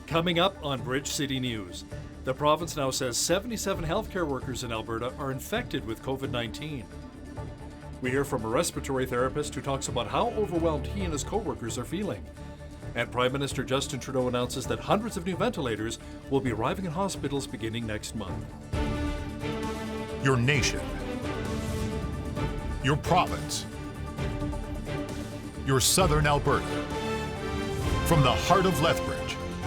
Coming up on Bridge City News, the province now says 77 healthcare workers in Alberta are infected with COVID-19. We hear from a respiratory therapist who talks about how overwhelmed he and his co-workers are feeling. And Prime Minister Justin Trudeau announces that hundreds of new ventilators will be arriving in hospitals beginning next month. Your nation, your province, your southern Alberta. From the heart of Lethbridge,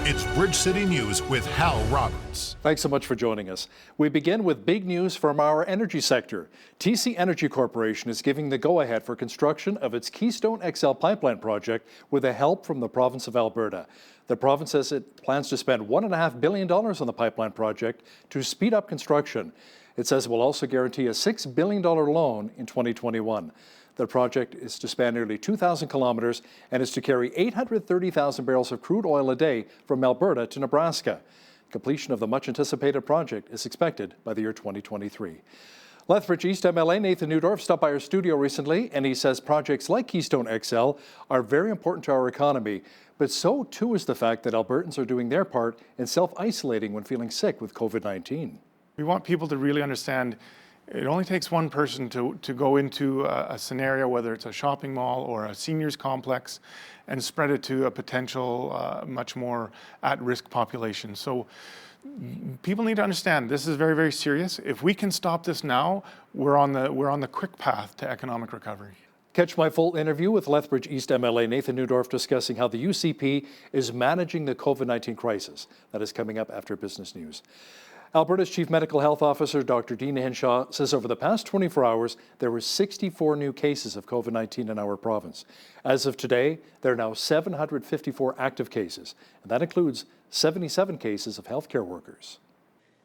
it's Bridge City News with Hal Roberts. Thanks so much for joining us. We begin with big news from our energy sector. TC Energy Corporation is giving the go-ahead for construction of its Keystone XL pipeline project with the help from the province of Alberta. The province says it plans to spend $1.5 billion on the pipeline project to speed up construction. It says it will also guarantee a $6 billion loan in 2021. The project is to span nearly 2,000 kilometers and is to carry 830,000 barrels of crude oil a day from Alberta to Nebraska. Completion of the much-anticipated project is expected by the year 2023. Lethbridge East MLA Nathan Newdorf stopped by our studio recently, and he says projects like Keystone XL are very important to our economy, but so too is the fact that Albertans are doing their part in self-isolating when feeling sick with COVID-19. We want people to really understand it only takes one person to go into a scenario, whether it's a shopping mall or a seniors complex, and spread it to a potential much more at-risk population. So people need to understand this is very, very serious. If we can stop this now, we're on the quick path to economic recovery. Catch my full interview with Lethbridge East MLA Nathan Newdorf discussing how the UCP is managing the COVID-19 crisis. That is coming up after Business News. Alberta's Chief Medical Health Officer, Dr. Dina Hinshaw, says over the past 24 hours, there were 64 new cases of COVID-19 in our province. As of today, there are now 754 active cases, and that includes 77 cases of healthcare workers.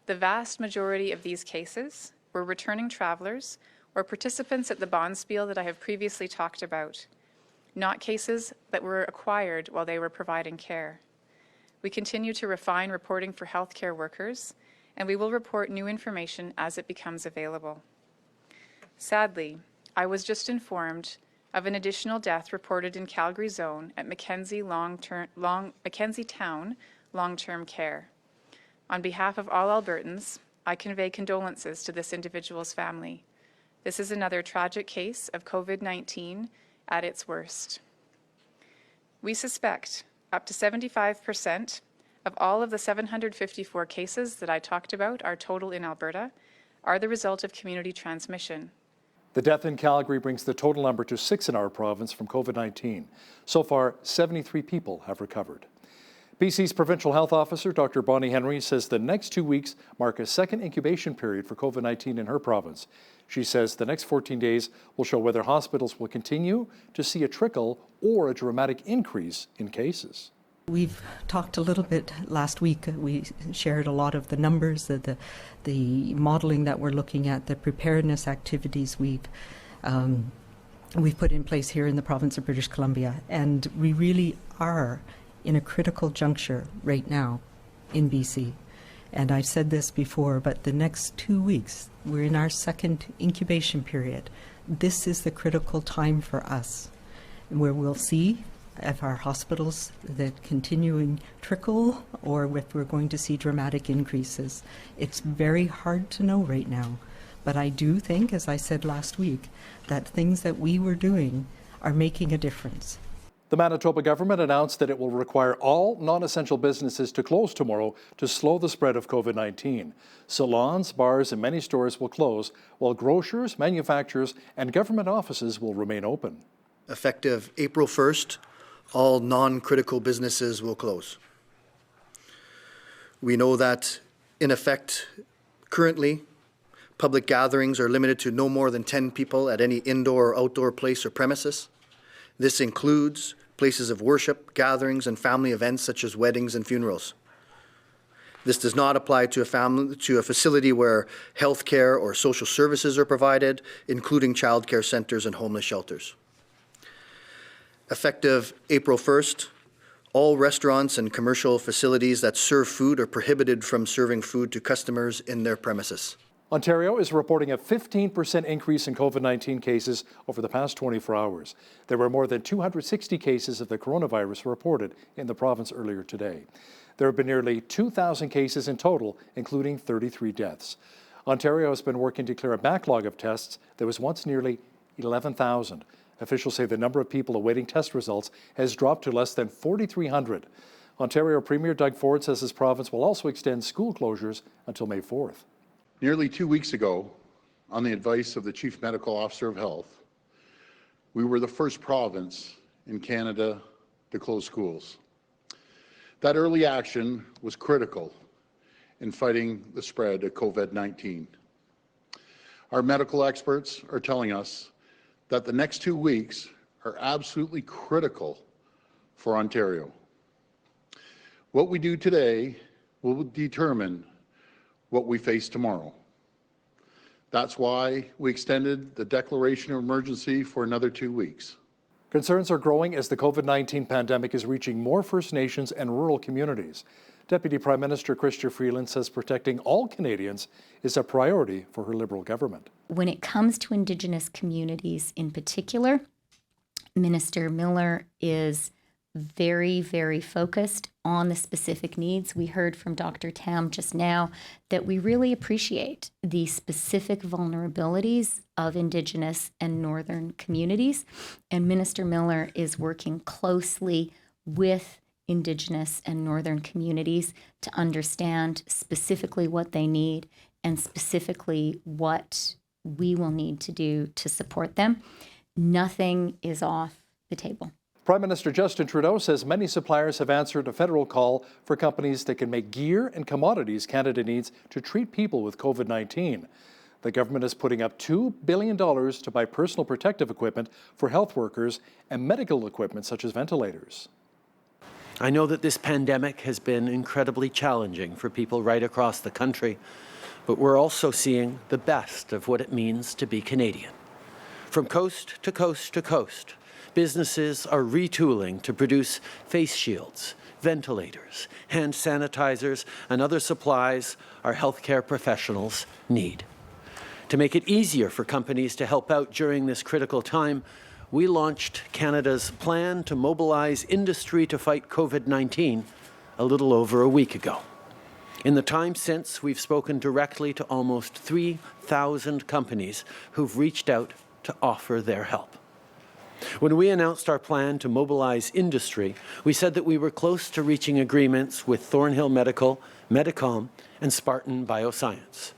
The vast majority of these cases were returning travelers or participants at the bonspiel that I have previously talked about, not cases that were acquired while they were providing care. We continue to refine reporting for healthcare workers, and we will report new information as it becomes available. Sadly, I was just informed of an additional death reported in Calgary Zone at Mackenzie Town Long-Term Care. On behalf of all Albertans, I convey condolences to this individual's family. This is another tragic case of COVID-19 at its worst. We suspect up to 75% of all of the 754 cases that I talked about, our total in Alberta, are the result of community transmission. The death in Calgary brings the total number to 6 in our province from COVID-19. So far, 73 people have recovered. BC's Provincial Health Officer, Dr. Bonnie Henry, says the next 2 weeks mark a second incubation period for COVID-19 in her province. She says the next 14 days will show whether hospitals will continue to see a trickle or a dramatic increase in cases. We've talked a little bit last week. We shared a lot of the numbers, the modeling that we're looking at, the preparedness activities we've put in place here in the province of British Columbia. And we really are in a critical juncture right now in BC. And I've said this before, but the next 2 weeks, we're in our second incubation period. This is the critical time for us, where we'll see if our hospitals that continuing trickle or if we're going to see dramatic increases. It's very hard to know right now, but I do think, as I said last week, that things that we were doing are making a difference. The Manitoba government announced that it will require all non-essential businesses to close tomorrow to slow the spread of COVID-19. Salons, bars, and many stores will close, while grocers, manufacturers, and government offices will remain open. Effective April 1st, all non-critical businesses will close. We know that, in effect, currently, public gatherings are limited to no more than 10 people at any indoor or outdoor place or premises. This includes places of worship, gatherings, and family events such as weddings and funerals. This does not apply to a facility where health care or social services are provided, including child care centres and homeless shelters. Effective April 1st, all restaurants and commercial facilities that serve food are prohibited from serving food to customers in their premises. Ontario is reporting a 15% increase in COVID-19 cases over the past 24 hours. There were more than 260 cases of the coronavirus reported in the province earlier today. There have been nearly 2,000 cases in total, including 33 deaths. Ontario has been working to clear a backlog of tests that was once nearly 11,000. Officials say the number of people awaiting test results has dropped to less than 4,300. Ontario Premier Doug Ford says his province will also extend school closures until May 4th. Nearly 2 weeks ago, on the advice of the Chief Medical Officer of Health, we were the first province in Canada to close schools. That early action was critical in fighting the spread of COVID-19. Our medical experts are telling us that the next 2 weeks are absolutely critical for Ontario. What we do today will determine what we face tomorrow. That's why we extended the declaration of emergency for another 2 weeks. Concerns are growing as the COVID-19 pandemic is reaching more First Nations and rural communities. Deputy Prime Minister Chrystia Freeland says protecting all Canadians is a priority for her Liberal government. When it comes to Indigenous communities in particular, Minister Miller is very, very focused on the specific needs. We heard from Dr. Tam just now that we really appreciate the specific vulnerabilities of Indigenous and Northern communities. And Minister Miller is working closely with Indigenous and Northern communities to understand specifically what they need and specifically what we will need to do to support them. Nothing is off the table. Prime Minister Justin Trudeau says many suppliers have answered a federal call for companies that can make gear and commodities Canada needs to treat people with COVID-19. The government is putting up $2 billion to buy personal protective equipment for health workers and medical equipment such as ventilators. I know that this pandemic has been incredibly challenging for people right across the country, but we're also seeing the best of what it means to be Canadian. From coast to coast to coast, businesses are retooling to produce face shields, ventilators, hand sanitizers, and other supplies our healthcare professionals need. To make it easier for companies to help out during this critical time, we launched Canada's plan to mobilize industry to fight COVID-19 a little over a week ago. In the time since, we've spoken directly to almost 3,000 companies who've reached out to offer their help. When we announced our plan to mobilize industry, we said that we were close to reaching agreements with Thornhill Medical, Medicom, and Spartan Bioscience.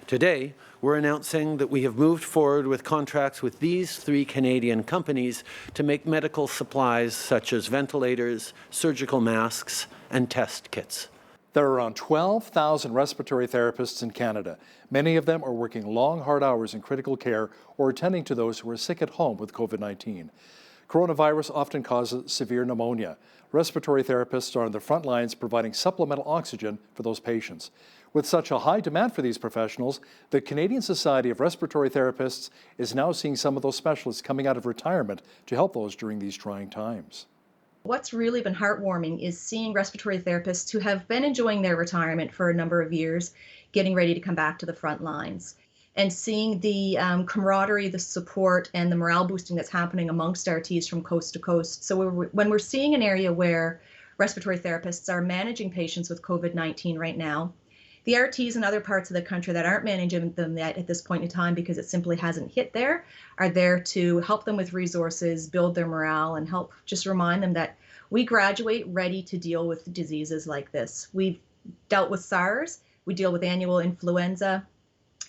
Today, we're announcing that we have moved forward with contracts with these 3 Canadian companies to make medical supplies such as ventilators, surgical masks, and test kits. There are around 12,000 respiratory therapists in Canada. Many of them are working long, hard hours in critical care or attending to those who are sick at home with COVID-19. Coronavirus often causes severe pneumonia. Respiratory therapists are on the front lines providing supplemental oxygen for those patients. With such a high demand for these professionals, the Canadian Society of Respiratory Therapists is now seeing some of those specialists coming out of retirement to help those during these trying times. What's really been heartwarming is seeing respiratory therapists who have been enjoying their retirement for a number of years, getting ready to come back to the front lines, and seeing the camaraderie, the support, and the morale boosting that's happening amongst RTs from coast to coast. So when we're seeing an area where respiratory therapists are managing patients with COVID-19 right now, the RTs in other parts of the country that aren't managing them yet at this point in time because it simply hasn't hit there are there to help them with resources, build their morale, and help just remind them that we graduate ready to deal with diseases like this. We've dealt with SARS, we deal with annual influenza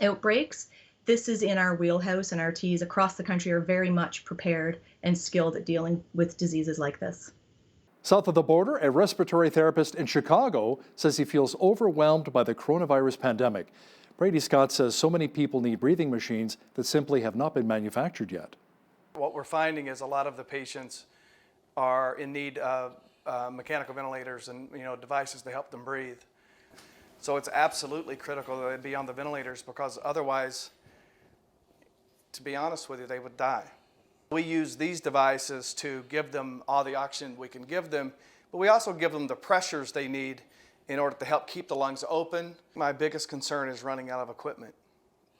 outbreaks. This is in our wheelhouse, and RTs across the country are very much prepared and skilled at dealing with diseases like this. South of the border, a respiratory therapist in Chicago says he feels overwhelmed by the coronavirus pandemic. Brady Scott says so many people need breathing machines that simply have not been manufactured yet. What we're finding is a lot of the patients are in need of mechanical ventilators and devices to help them breathe. So it's absolutely critical that they be on the ventilators because otherwise, to be honest with you, they would die. We use these devices to give them all the oxygen we can give them, but we also give them the pressures they need in order to help keep the lungs open. My biggest concern is running out of equipment.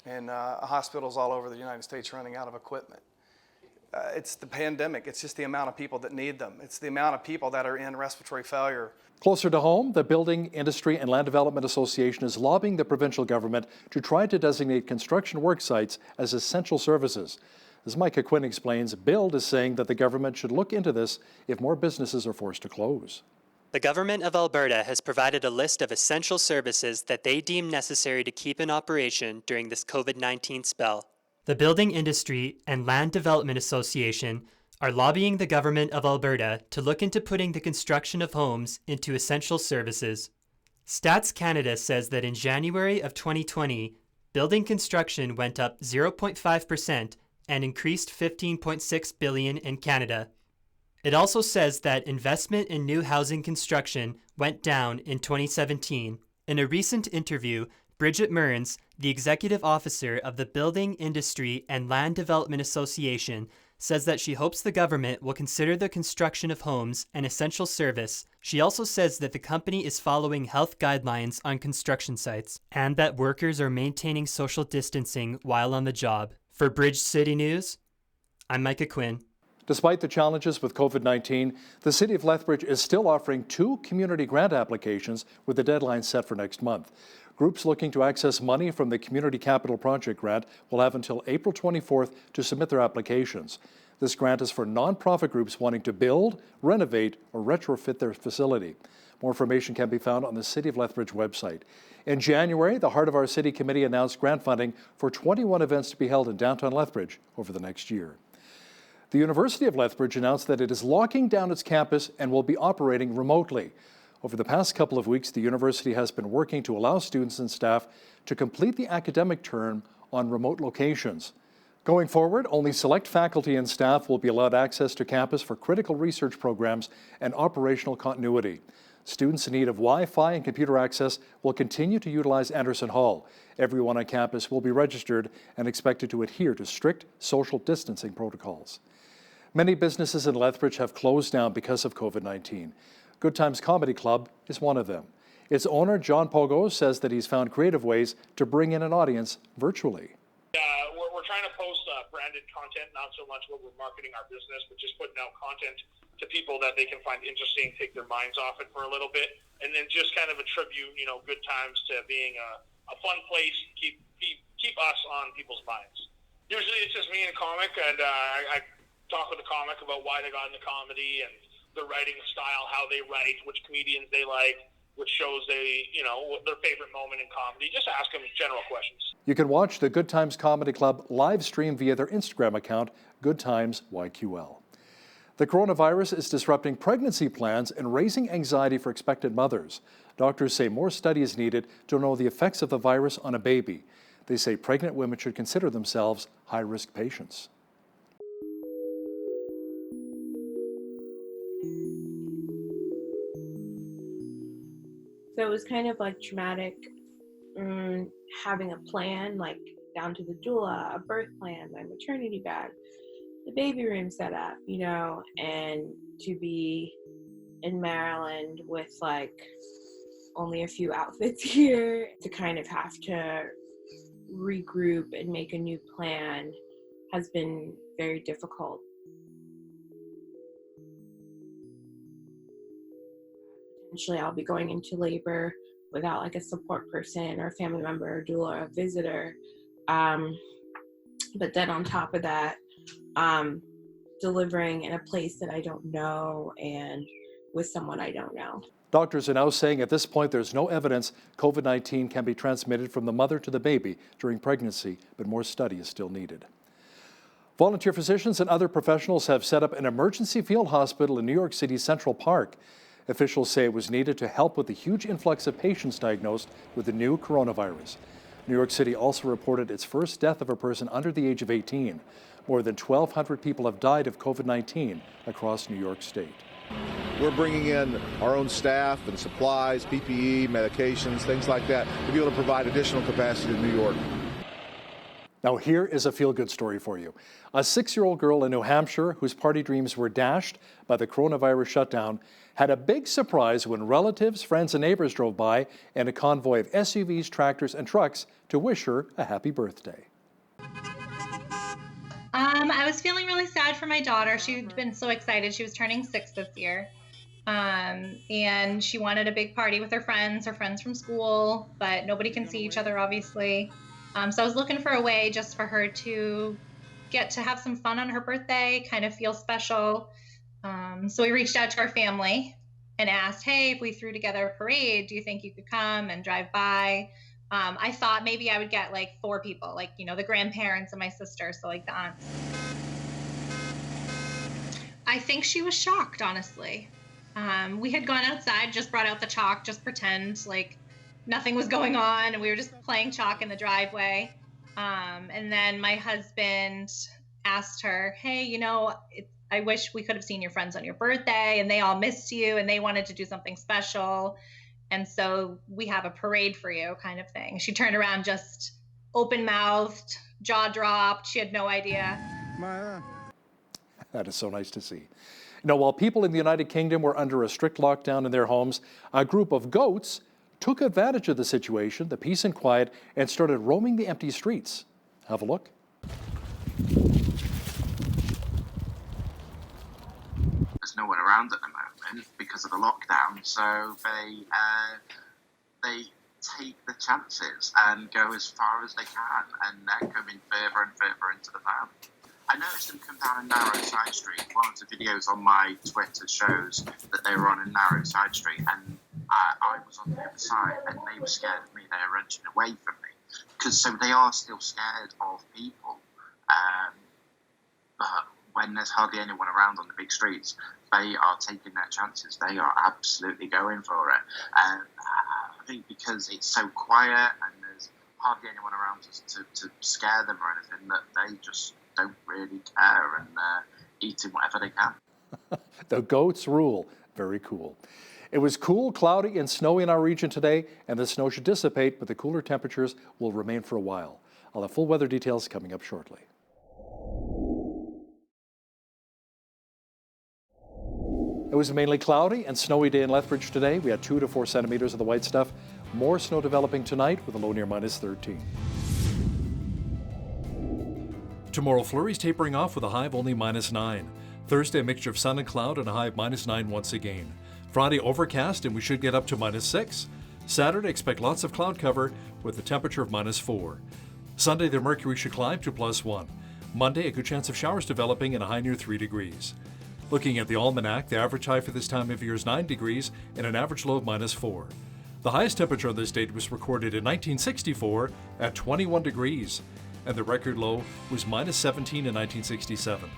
and hospitals all over the United States running out of equipment. It's the pandemic. It's just the amount of people that need them. It's the amount of people that are in respiratory failure. Closer to home, the Building, Industry and Land Development Association is lobbying the provincial government to try to designate construction work sites as essential services. As Micah Quinn explains, BUILD is saying that the government should look into this if more businesses are forced to close. The Government of Alberta has provided a list of essential services that they deem necessary to keep in operation during this COVID-19 spell. The Building, Industry and Land Development Association are lobbying the Government of Alberta to look into putting the construction of homes into essential services. Stats Canada says that in January of 2020, building construction went up 0.5% and increased $15.6 billion in Canada. It also says that investment in new housing construction went down in 2017. In a recent interview, Bridget Mearns, the executive officer of the Building, Industry and Land Development Association, says that she hopes the government will consider the construction of homes an essential service. She also says that the company is following health guidelines on construction sites and that workers are maintaining social distancing while on the job. For Bridge City News, I'm Micah Quinn. Despite the challenges with COVID-19, the City of Lethbridge is still offering 2 community grant applications with the deadline set for next month. Groups looking to access money from the Community Capital Project grant will have until April 24th to submit their applications. This grant is for nonprofit groups wanting to build, renovate, or retrofit their facility. More information can be found on the City of Lethbridge website. In January, the Heart of Our City Committee announced grant funding for 21 events to be held in downtown Lethbridge over the next year. The University of Lethbridge announced that it is locking down its campus and will be operating remotely. Over the past couple of weeks, the university has been working to allow students and staff to complete the academic term on remote locations. Going forward, only select faculty and staff will be allowed access to campus for critical research programs and operational continuity. Students in need of Wi-Fi and computer access will continue to utilize Anderson Hall. Everyone on campus will be registered and expected to adhere to strict social distancing protocols. Many businesses in Lethbridge have closed down because of COVID-19. Good Times Comedy Club is one of them. Its owner, John Pogo, says that he's found creative ways to bring in an audience virtually. We're trying to post branded content, not so much what we're marketing our business, but just putting out content to people that they can find interesting, take their minds off it for a little bit, and then just kind of attribute, Good Times to being a fun place, keep us on people's minds. Usually it's just me and a comic, and I talk with the comic about why they got into comedy and their writing style, how they write, which comedians they like, which shows they, their favorite moment in comedy. Just ask them general questions. You can watch the Good Times Comedy Club live stream via their Instagram account, Good Times YQL. The coronavirus is disrupting pregnancy plans and raising anxiety for expectant mothers. Doctors say more study is needed to know the effects of the virus on a baby. They say pregnant women should consider themselves high-risk patients. So it was kind of like traumatic, having a plan, like down to the doula, a birth plan, my maternity bag, the baby room set up, and to be in Maryland with like only a few outfits here, to kind of have to regroup and make a new plan has been very difficult. Potentially I'll be going into labor without like a support person or a family member or doula or a visitor. But then on top of that, delivering in a place that I don't know and with someone I don't know. Doctors are now saying at this point there's no evidence COVID-19 can be transmitted from the mother to the baby during pregnancy, but more study is still needed. Volunteer physicians and other professionals have set up an emergency field hospital in New York City's Central Park. Officials say it was needed to help with the huge influx of patients diagnosed with the new coronavirus. New York City also reported its first death of a person under the age of 18. More than 1,200 people have died of COVID-19 across New York State. We're bringing in our own staff and supplies, PPE, medications, things like that, to be able to provide additional capacity to New York. Now here is a feel-good story for you. A 6-year-old girl in New Hampshire whose party dreams were dashed by the coronavirus shutdown had a big surprise when relatives, friends and neighbors drove by in a convoy of SUVs, tractors and trucks to wish her a happy birthday. I was feeling really sad for my daughter. She'd been so excited. She was turning 6 this year. And she wanted a big party with her friends from school, but nobody can see each other, obviously. So I was looking for a way just for her to get to have some fun on her birthday, kind of feel special. So we reached out to our family and asked, hey, if we threw together a parade, do you think you could come and drive by? I thought maybe I would get like 4 people, like, you know, the grandparents and my sister, so like the aunts. I think she was shocked, honestly. We had gone outside, just brought out the chalk, just pretend like nothing was going on, and we were just playing chalk in the driveway. And then my husband asked her, hey, you know, I wish we could have seen your friends on your birthday, and they all missed you, and they wanted to do something special. And so we have a parade for you, kind of thing. She turned around just open-mouthed, jaw dropped. She had no idea. That is so nice to see. You know, while people in the United Kingdom were under a strict lockdown in their homes, a group of goats took advantage of the situation, the peace and quiet, and started roaming the empty streets. Have a look. There's no one around at the moment because of the lockdown, so they take the chances and go as far as they can, and they're coming further and further into the van. I noticed them come down a narrow side street. One of the videos on my Twitter shows that they were on a narrow side street, and I was on the other side, and they were scared of me. They were wrenching away from me, because so they are still scared of people. But when there's hardly anyone around on the big streets, they are taking their chances. They are absolutely going for it. I think because it's so quiet and there's hardly anyone around to scare them or anything, that they just don't really care, and eating whatever they can. The goats rule. Very cool. It was cool, cloudy and snowy in our region today, and the snow should dissipate, but the cooler temperatures will remain for a while. I'll have full weather details coming up shortly. It was a mainly cloudy and snowy day in Lethbridge today. We had 2 to 4 centimeters of the white stuff. More snow developing tonight with a low near -13. Tomorrow, flurries tapering off with a high of only -9. Thursday, a mixture of sun and cloud and a high of -9 once again. Friday, overcast and we should get up to -6. Saturday, expect lots of cloud cover with a temperature of -4. Sunday, the mercury should climb to +1. Monday, a good chance of showers developing and a high near 3 degrees. Looking at the almanac, the average high for this time of year is 9 degrees and an average low of -4. The highest temperature on this date was recorded in 1964 at 21 degrees. And the record low was -17 in 1967.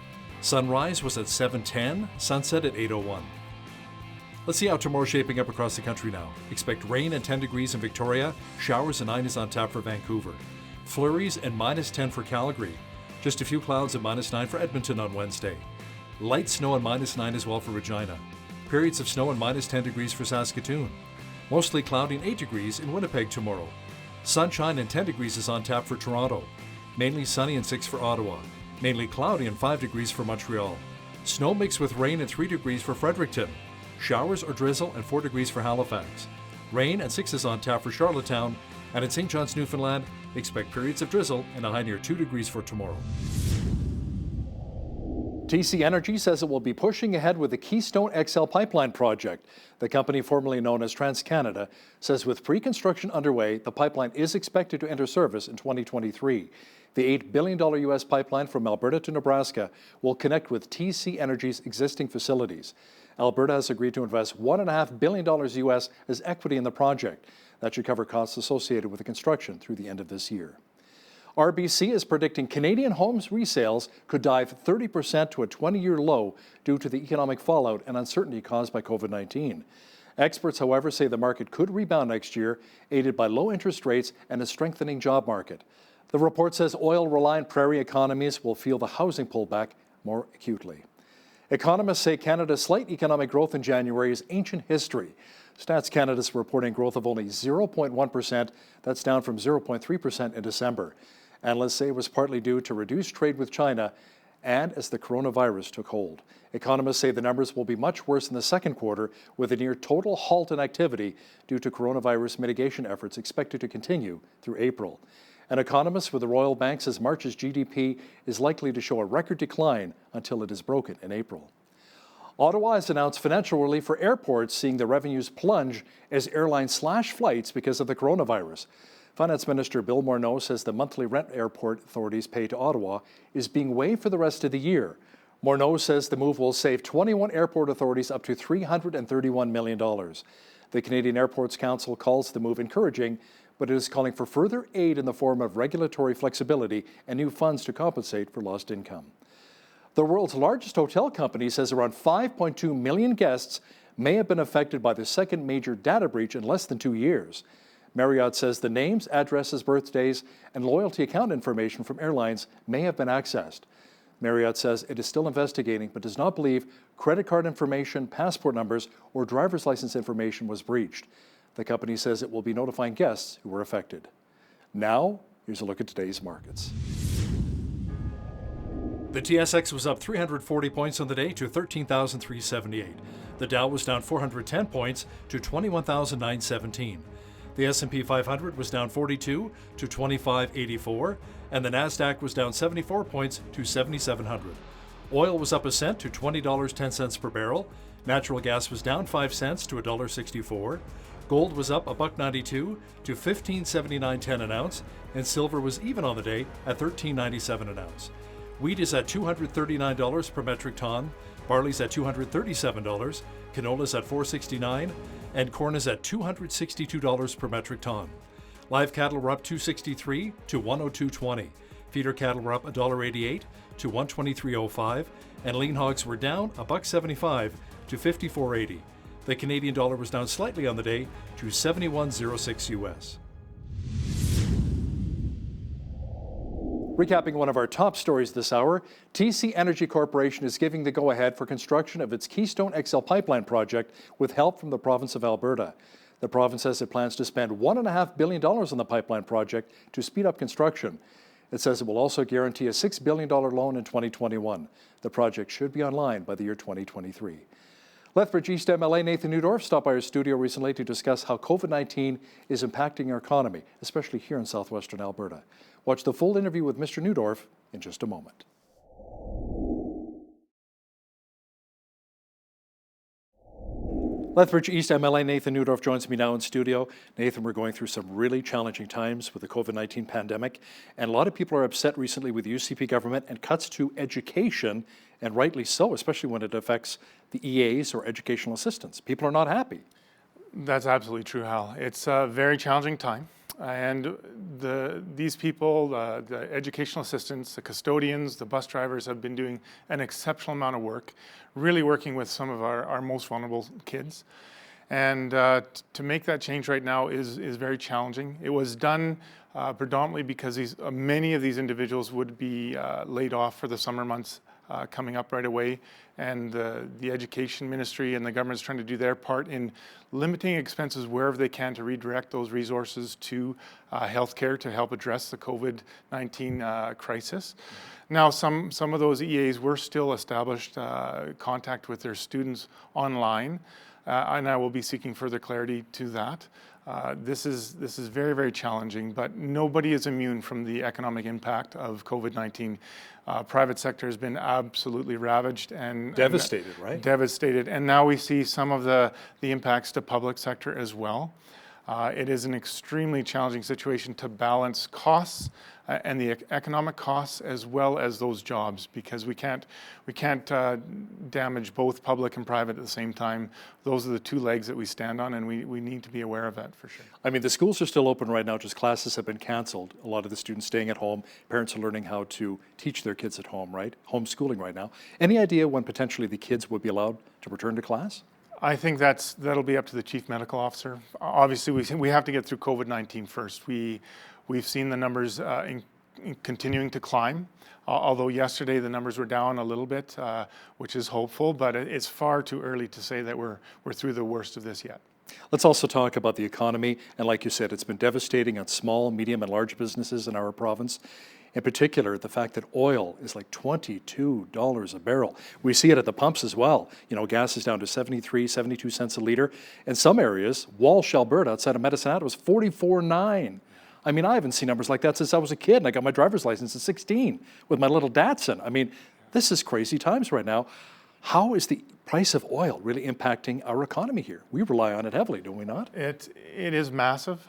Sunrise was at 7:10, sunset at 8:01. Let's see how tomorrow's shaping up across the country now. Expect rain and 10 degrees in Victoria, showers and 9 is on tap for Vancouver. Flurries and -10 for Calgary. Just a few clouds at -9 for Edmonton on Wednesday. Light snow and -9 as well for Regina. Periods of snow and -10 degrees for Saskatoon. Mostly cloudy and 8 degrees in Winnipeg tomorrow. Sunshine and 10 degrees is on tap for Toronto. Mainly sunny and 6 for Ottawa. Mainly cloudy and 5 degrees for Montreal. Snow mixed with rain and 3 degrees for Fredericton. Showers or drizzle and 4 degrees for Halifax. Rain and 6 is on tap for Charlottetown. And in St. John's, Newfoundland, expect periods of drizzle and a high near 2 degrees for tomorrow. TC Energy says it will be pushing ahead with the Keystone XL pipeline project. The company, formerly known as TransCanada, says with pre-construction underway, the pipeline is expected to enter service in 2023. The $8 billion U.S. pipeline from Alberta to Nebraska will connect with TC Energy's existing facilities. Alberta has agreed to invest $1.5 billion U.S. as equity in the project. That should cover costs associated with the construction through the end of this year. RBC is predicting Canadian homes resales could dive 30% to a 20-year low due to the economic fallout and uncertainty caused by COVID-19. Experts, however, say the market could rebound next year, aided by low interest rates and a strengthening job market. The report says oil-reliant prairie economies will feel the housing pullback more acutely. Economists say Canada's slight economic growth in January is ancient history. Stats Canada is reporting growth of only 0.1%. That's down from 0.3% in December. Analysts say it was partly due to reduced trade with China and as the coronavirus took hold. Economists say the numbers will be much worse in the second quarter, with a near total halt in activity due to coronavirus mitigation efforts expected to continue through April. An economist with the Royal Bank says March's GDP is likely to show a record decline until it is broken in April. Ottawa has announced financial relief for airports, seeing the revenues plunge as airlines slash flights because of the coronavirus. Finance Minister Bill Morneau says the monthly rent airport authorities pay to Ottawa is being waived for the rest of the year. Morneau says the move will save 21 airport authorities up to $331 million. The Canadian Airports Council calls the move encouraging, but it is calling for further aid in the form of regulatory flexibility and new funds to compensate for lost income. The world's largest hotel company says around 5.2 million guests may have been affected by the second major data breach in less than 2 years. Marriott says the names, addresses, birthdays, and loyalty account information from airlines may have been accessed. Marriott says it is still investigating, but does not believe credit card information, passport numbers, or driver's license information was breached. The company says it will be notifying guests who were affected. Now, here's a look at today's markets. The TSX was up 340 points on the day to 13,378. The Dow was down 410 points to 21,917. The S&P 500 was down 42 to 2584, and the Nasdaq was down 74 points to 7,700. Oil was up a cent to $20.10 per barrel. Natural gas was down 5 cents to $1.64. Gold was up $1.92 to $15.79.10 an ounce, and silver was even on the day at $13.97 an ounce. Wheat is at $239 per metric ton, barley's at $237, canola's at $469, and corn is at $262 per metric ton. Live cattle were up $263 to $102.20. Feeder cattle were up $1.88 to $123.05, and lean hogs were down $1.75 to $54.80. The Canadian dollar was down slightly on the day to 71.06 US. Recapping one of our top stories this hour, TC Energy Corporation is giving the go-ahead for construction of its Keystone XL pipeline project with help from the province of Alberta. The province says it plans to spend $1.5 billion on the pipeline project to speed up construction. It says it will also guarantee a $6 billion loan in 2021. The project should be online by the year 2023. Lethbridge East MLA Nathan Newdorf stopped by our studio recently to discuss how COVID-19 is impacting our economy, especially here in southwestern Alberta. Watch the full interview with Mr. Newdorf in just a moment. Lethbridge East MLA Nathan Newdorf joins me now in studio. Nathan, we're going through some really challenging times with the COVID-19 pandemic, and a lot of people are upset recently with the UCP government and cuts to education, and rightly so, especially when it affects the EAs or educational assistants. People are not happy. That's absolutely true, Hal. It's a very challenging time. And these people, the educational assistants, the custodians, the bus drivers have been doing an exceptional amount of work, really working with some of our most vulnerable kids. And to make that change right now is very challenging. It was done predominantly because many of these individuals would be laid off for the summer months coming up right away, and the education ministry and the government is trying to do their part in limiting expenses wherever they can to redirect those resources to healthcare to help address the COVID-19 crisis. Now, some of those EAs were still established contact with their students online, and I will be seeking further clarity to that. This is very, very challenging, but nobody is immune from the economic impact of COVID-19. Private sector has been absolutely ravaged and devastated, right? Devastated, and now we see some of the impacts to public sector as well. It is an extremely challenging situation to balance costs and the economic costs as well as those jobs, because we can't damage both public and private at the same time. Those are the two legs that we stand on, and we need to be aware of that for sure. I mean, the schools are still open right now, just classes have been canceled. A lot of the students staying at home, parents are learning how to teach their kids at home, right? Homeschooling right now. Any idea when potentially the kids would be allowed to return to class? I think that'll be up to the chief medical officer. Obviously, we have to get through COVID-19 first. We've seen the numbers continuing to climb, although yesterday the numbers were down a little bit, which is hopeful, but it's far too early to say that we're through the worst of this yet. Let's also talk about the economy. And like you said, it's been devastating on small, medium, and large businesses in our province. In particular, the fact that oil is like $22 a barrel. We see it at the pumps as well. You know, gas is down to 73, 72 cents a liter. In some areas, Walsh, Alberta, outside of Medicine Hat, was 44.9. I mean, I haven't seen numbers like that since I was a kid, and I got my driver's license at 16 with my little Datsun. I mean, this is crazy times right now. How is the price of oil really impacting our economy here? We rely on it heavily, do we not? It is massive.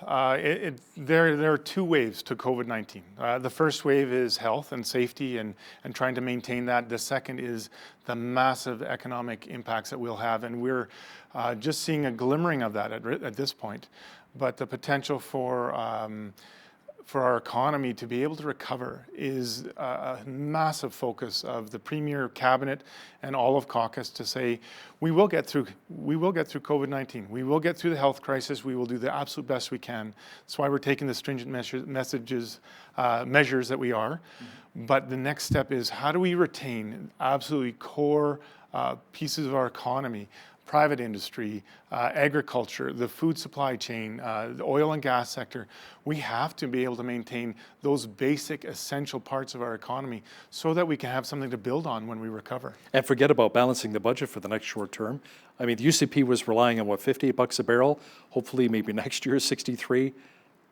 There are two waves to COVID-19. The first wave is health and safety and trying to maintain that. The second is the massive economic impacts that we'll have, and we're just seeing a glimmering of that at this point. But the potential for our economy to be able to recover is a massive focus of the Premier, Cabinet, and all of caucus to say we will get through COVID-19. We will get through the health crisis. We will do the absolute best we can. That's why we're taking the stringent measures that we are. But the next step is how do we retain absolutely core pieces of our economy, private industry, agriculture, the food supply chain, the oil and gas sector. We have to be able to maintain those basic essential parts of our economy so that we can have something to build on when we recover. And forget about balancing the budget for the next short term. I mean, the UCP was relying on, what, $58 a barrel? Hopefully maybe next year, 63.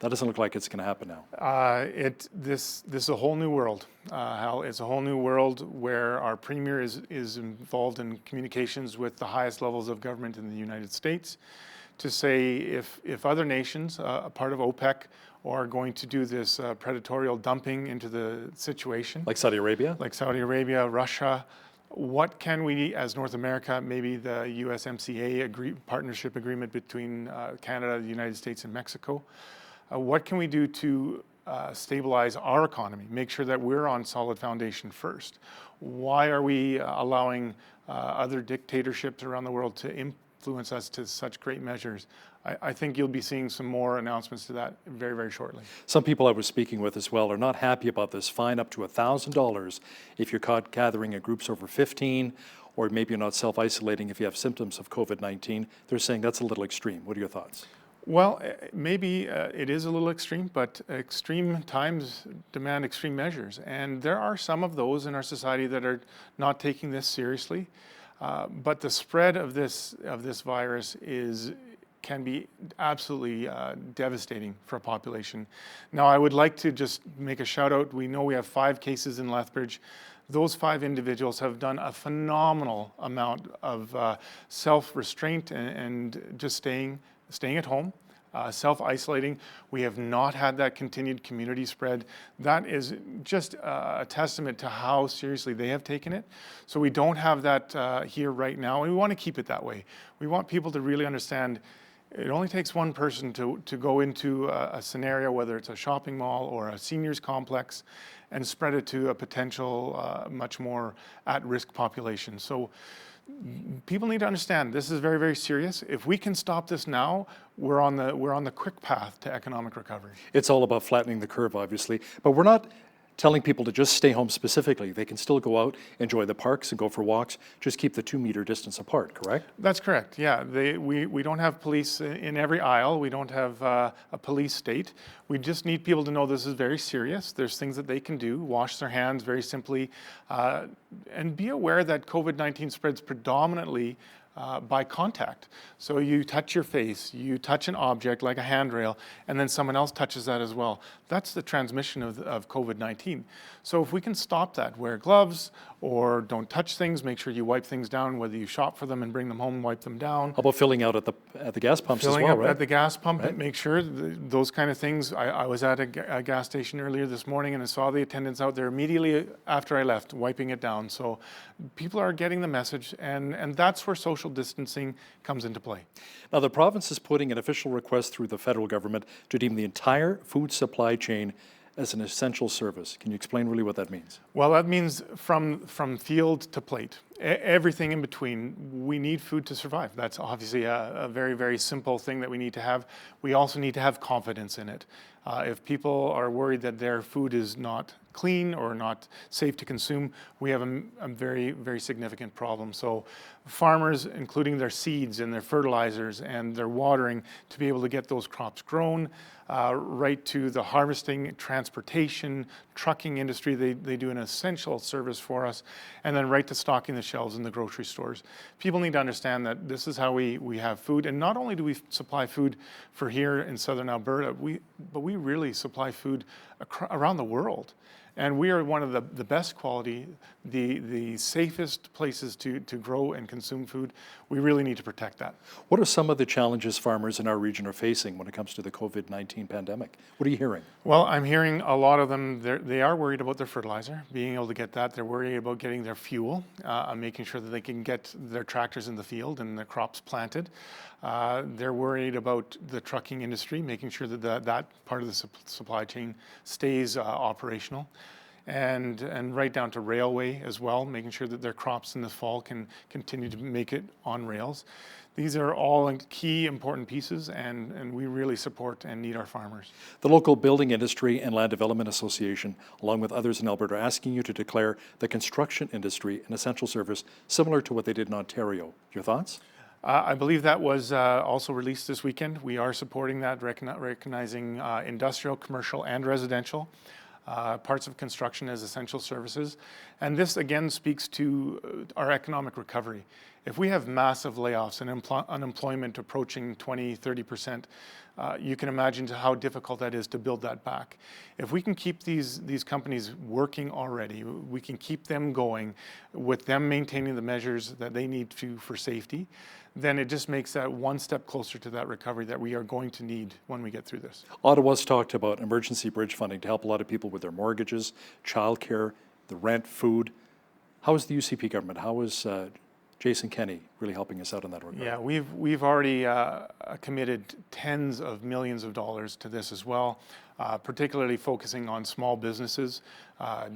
That doesn't look like it's going to happen now. This is a whole new world, Hal. It's a whole new world where our Premier is involved in communications with the highest levels of government in the United States to say if other nations, a part of OPEC, are going to do this predatory dumping into the situation. Like Saudi Arabia? Like Saudi Arabia, Russia. What can we, as North America, maybe the USMCA partnership agreement between Canada, the United States, and Mexico, what can we do to stabilize our economy, make sure that we're on solid foundation first? Why are we allowing other dictatorships around the world to influence us to such great measures? I think you'll be seeing some more announcements to that very, very shortly. Some people I was speaking with as well are not happy about this fine up to $1,000 if you're caught gathering in groups over 15, or maybe you're not self-isolating if you have symptoms of COVID-19. They're saying that's a little extreme. What are your thoughts? Well, maybe it is a little extreme, but extreme times demand extreme measures. And there are some of those in our society that are not taking this seriously. But the spread of this virus can be absolutely devastating for a population. Now, I would like to just make a shout out. We know we have 5 cases in Lethbridge. Those 5 individuals have done a phenomenal amount of self-restraint and just staying at home, self-isolating. We have not had that continued community spread. That is just a testament to how seriously they have taken it. So we don't have that here right now, and we want to keep it that way. We want people to really understand it only takes one person to go into a scenario, whether it's a shopping mall or a seniors complex, and spread it to a potential much more at-risk population. So people need to understand this is very, very serious. If we can stop this now, we're on the quick path to economic recovery. It's all about flattening the curve, obviously, but we're not telling people to just stay home specifically. They can still go out, enjoy the parks, and go for walks. Just keep the 2-meter distance apart, correct? That's correct, yeah. We don't have police in every aisle. We don't have a police state. We just need people to know this is very serious. There's things that they can do. Wash their hands very simply. And be aware that COVID-19 spreads predominantly by contact. So you touch your face, you touch an object like a handrail, and then someone else touches that as well. That's the transmission of COVID-19. So if we can stop that, wear gloves or don't touch things, make sure you wipe things down, whether you shop for them and bring them home and wipe them down. How about filling out at the gas pumps as well, right? Filling up at the gas pump, right? Make sure those kind of things. I was at a gas station earlier this morning and I saw the attendants out there immediately after I left, wiping it down. So people are getting the message, and that's where social distancing comes into play. Now, the province is putting an official request through the federal government to deem the entire food supply chain as an essential service. Can you explain really what that means? Well, that means from field to plate, everything in between. We need food to survive. That's obviously a very, very simple thing that we need to have. We also need to have confidence in it. If people are worried that their food is not clean or not safe to consume, we have a very, very significant problem. So farmers, including their seeds and their fertilizers and their watering, to be able to get those crops grown, right to the harvesting, transportation, trucking industry, they do an essential service for us, and then right to stocking the shelves in the grocery stores. People need to understand that this is how we have food, and not only do we supply food for here in southern Alberta, but we really supply food around the world. And we are one of the best quality, the safest places to grow and consume food. We really need to protect that. What are some of the challenges farmers in our region are facing when it comes to the COVID-19 pandemic? What are you hearing? Well, I'm hearing a lot of them, they are worried about their fertilizer, being able to get that. They're worried about getting their fuel, making sure that they can get their tractors in the field and their crops planted. They're worried about the trucking industry, making sure that that part of the supply chain stays operational. And right down to railway as well, making sure that their crops in the fall can continue to make it on rails. These are all key important pieces, and we really support and need our farmers. The local Building Industry and Land Development Association, along with others in Alberta, are asking you to declare the construction industry an essential service similar to what they did in Ontario. Your thoughts? I believe that was also released this weekend. We are supporting that, recognizing industrial, commercial, and residential parts of construction as essential services. And this again speaks to our economic recovery. If we have massive layoffs and unemployment approaching 20-30%, you can imagine how difficult that is to build that back. If we can keep these companies working already, we can keep them going with them maintaining the measures that they need to for safety, then it just makes that one step closer to that recovery that we are going to need when we get through this. Ottawa's talked about emergency bridge funding to help a lot of people with their mortgages, childcare, the rent, food. How is the UCP government? How is Jason Kenney really helping us out in that regard? Yeah, we've already committed tens of millions of dollars to this as well, particularly focusing on small businesses,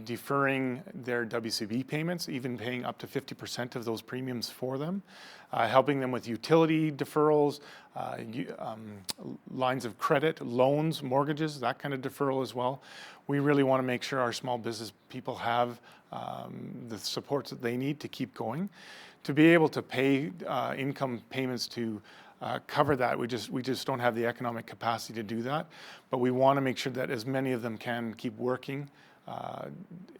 deferring their WCB payments, even paying up to 50% of those premiums for them, helping them with utility deferrals, lines of credit, loans, mortgages, that kind of deferral as well. We really want to make sure our small business people have the supports that they need to keep going. To be able to pay income payments to cover that, we just don't have the economic capacity to do that. But we want to make sure that as many of them can keep working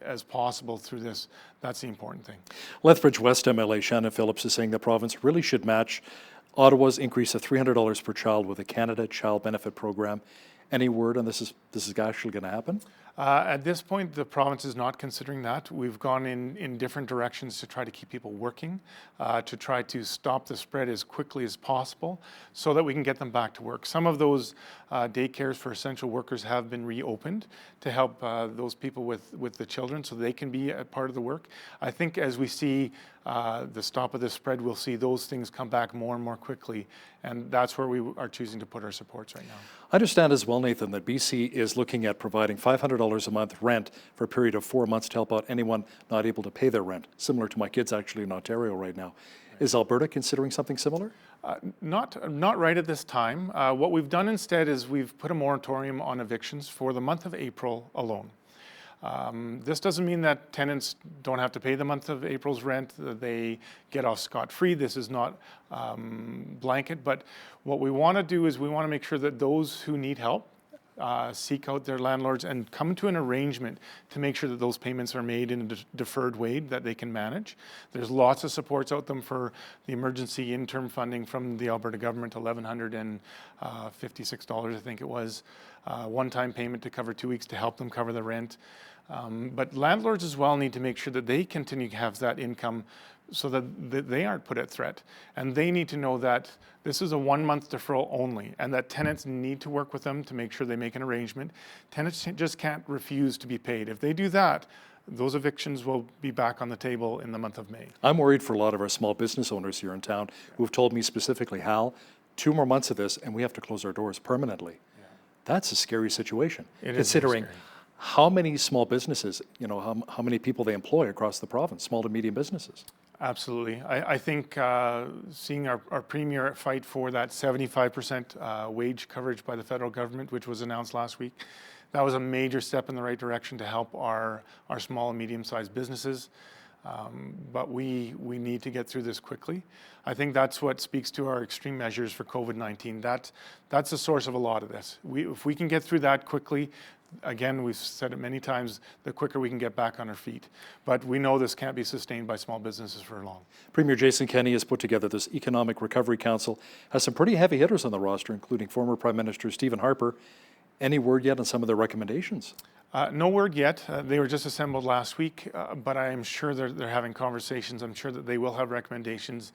as possible through this. That's the important thing. Lethbridge West MLA Shannon Phillips is saying the province really should match Ottawa's increase of $300 per child with a Canada Child Benefit Program. Any word on this is actually going to happen? At this point, the province is not considering that. We've gone in different directions to try to keep people working, to try to stop the spread as quickly as possible so that we can get them back to work. Some of those daycares for essential workers have been reopened to help those people with the children so they can be a part of the work. I think as we see the stop of the spread, we'll see those things come back more and more quickly, and that's where we are choosing to put our supports right now. I understand as well, Nathan, that BC is looking at providing $500 a month rent for a period of 4 months to help out anyone not able to pay their rent, similar to my kids actually in Ontario right now. Is Alberta considering something similar? Not right at this time. What we've done instead is we've put a moratorium on evictions for the month of April alone. This doesn't mean that tenants don't have to pay the month of April's rent, that they get off scot-free. This is not blanket, but what we want to do is we want to make sure that those who need help seek out their landlords and come to an arrangement to make sure that those payments are made in a deferred way that they can manage. There's lots of supports out there for the emergency interim funding from the Alberta government, $1,156, I think it was, one-time payment to cover 2 weeks to help them cover the rent. But landlords as well need to make sure that they continue to have that income so that they aren't put at threat. And they need to know that this is a 1 month deferral only, and that tenants need to work with them to make sure they make an arrangement. Tenants just can't refuse to be paid. If they do that, those evictions will be back on the table in the month of May. I'm worried for a lot of our small business owners here in town who've told me specifically, Hal, 2 more months of this and we have to close our doors permanently. Yeah. That's a scary situation, considering how many small businesses, how many people they employ across the province, small to medium businesses. Absolutely. I think seeing our Premier fight for that 75% wage coverage by the federal government, which was announced last week, that was a major step in the right direction to help our small and medium-sized businesses. But we need to get through this quickly. I think that's what speaks to our extreme measures for COVID-19. That's the source of a lot of this. If we can get through that quickly, again, we've said it many times, the quicker we can get back on our feet. But we know this can't be sustained by small businesses for long. Premier Jason Kenney has put together this Economic Recovery Council, has some pretty heavy hitters on the roster, including former Prime Minister Stephen Harper. Any word yet on some of their recommendations? No word yet. They were just assembled last week, but I am sure they're having conversations. I'm sure that they will have recommendations.